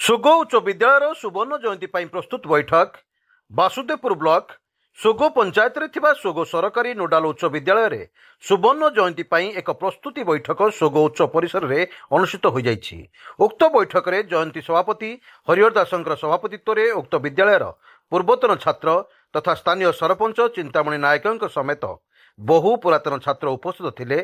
Sogou उच्च विद्यालय सुवर्ण जयंती प्रस्तुत बैठक बासुदेवपुर ब्लॉक सोगो पंचायत रे थिबा सोगो सरकारी नोडाल उच्च विद्यालय रे सुवर्ण जयंती एक प्रस्तुति बैठक सोगो उच्च परिसर रे अनुष्ठित हो जाइछि। उक्त बैठक रे जयंती सभापति हरिहर दासंकर सभापतित्व रे उक्त विद्यालयर पूर्वतन छात्र तथा स्थानीय सरपंच चिंतामणि नायक समेत बहु पुरातन छात्र उपस्थित थिले।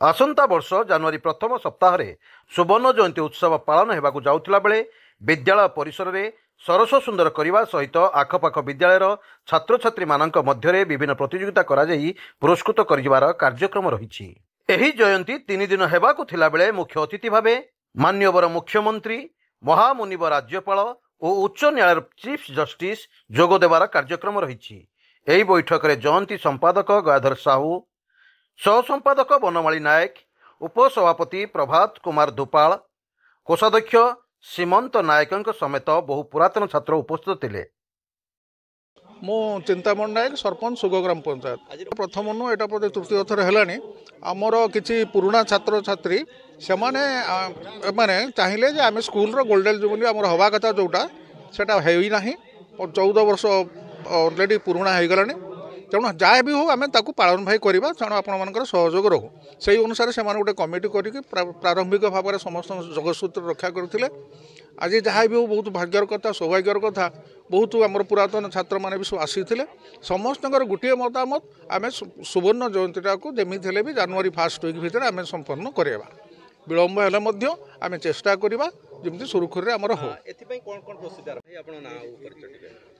आसंता वर्ष जनवरी प्रथम सप्ताह रे सुवर्ण जयंती उत्सव पालन हेबाकु जाउथिला बेले विद्यालय परिसर रे सरस सुंदर करने सहित आखपाख विद्यालयर छात्र छात्री मानक मध्यरे विभिन्न प्रतियोगिता करा जाई पुरस्कृत करिवार कार्यक्रम रहिछि। एही जयंती 3 दिन हेबाकु थिला बेले मुख्य अतिथि भावे मान्यवर मुख्यमंत्री महामुनिव राज्यपाल और उच्च न्यायालय चीफ जस्टिस जोग देवार कार्यक्रम रहिछि। एही बैठक रे जयंती संपादक गयाधर साहू, सह संपादक बनमाली नायक, उपसभापति प्रभात कुमार दुपाल, कोषाध्यक्ष सीमंत नायक समेत बहु पुरातन छात्र उपस्थित थे। मु चिंतामणि नायक सरपंच सुगो ग्राम पंचायत प्रथम नु एटा पदे तृतीय थर हेलानी आमर किछि पुराना छात्र छात्री से माने चाहिए जे आम स्कूल रो गोल्डन जुबली आमर हवा कथा जोटा सेटा हेई नाही 14 वर्ष ऑलरेडी पुराना हो गलानी। तेणु जहाँ भी हो आम ताकू पालन भाई करवा तेणु आपण सहयोग रहू से अनुसार से गोटे कमिटी करके प्रारंभिक भाव में समस्त जगसूत्र रक्षा करते। आज जहाँ भी हो बहुत भाग्यर कथा सौभाग्यर कथा बहुत आम पुरातन छात्र मैंने भी सब आसी समस्त गोटे मतामत आम सुवर्ण जयंतीटा को जमी भी जनवरी 1 वीक भितर आम संपन्न करवा विलंब हेले आम चेष्टा करवा जमी सुरखुरी आमर हो।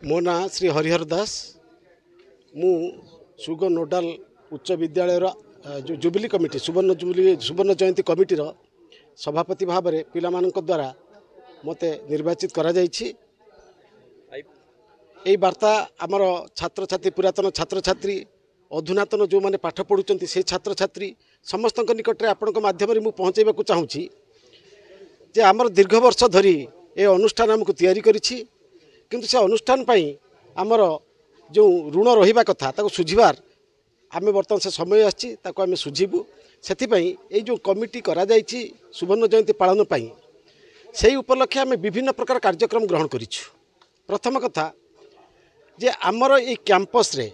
मो ना श्री हरिहर दास, मु सुगो नोडाल उच्च विद्यालय जो जुबिली कमिटी सुवर्ण जयंती कमिटी सभापति भाव में पिला द्वारा मते निर्वाचित करा जाइछि। एई वार्ता आमर छात्र छात्री पुरातन छात्र छात्री अधुनातन जो माने पाठ पढ़ुचंती से छात्र छात्री समस्त निकट में आपण माध्यम मु पहुँचैबा चाहूँगी जे आमर दीर्घ वर्ष धरी ए अनुष्ठान आमको तैयारी करिछि, किंतु से अनुष्ठान पई आमर जो ऋण रहिबा कथा ताको सुझिबार आमे वर्तमान से समय आछि ताको आमे सुझिबु। सेथिपई ए जो कमिटी करा जाइछि सुवर्ण जयंती पालन पई सेही उपलक्षे आमे विभिन्न प्रकार कार्यक्रम ग्रहण करिछु। प्रथम कथा जे आमर ए कैंपस रे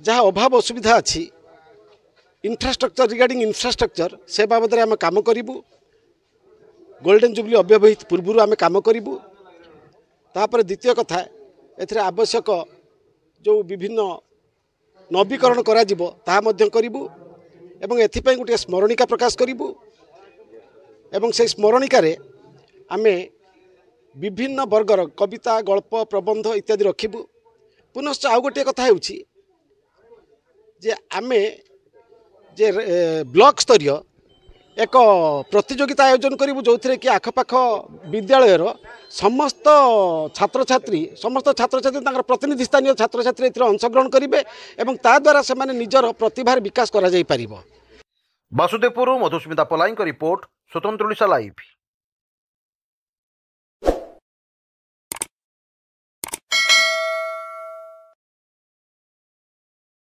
जहाँ अभाव असुविधा अछि इंफ्रास्ट्रक्चर रिगार्डिंग इंफ्रास्ट्रक्चर से बाबद रे आमे काम करिबु। गोल्डन जुबली अव्यवहित पूर्व आमे काम करिबु। तापर द्वितीय कथा एथरे आवश्यक जो विभिन्न नवीकरण करा जिवो ताहा मध्यम करिबु एवं एथिपई गोटे स्मरणिका प्रकाश करिबु एवं से स्मरणिका रे आमे विभिन्न वर्गर कविता गल्प प्रबंध इत्यादि रखिबु। पुनश्च आउ गोटे कथा हेउछि जे आमे जे ब्लॉक स्तरीय एक प्रतियोगिता आयोजन करिबु जो कि आखपाख विद्यालयर समस्त छात्र छात्री प्रतिनिधि स्थानीय छात्र छात्री अंशग्रहण करेंगे और ताद्वारा से निजर प्रतिभार विकास करा जाई परिबो। बासुदेवपुर मधुस्मिता पलाई रिपोर्ट स्वतंत्र ओडिशा लाइव।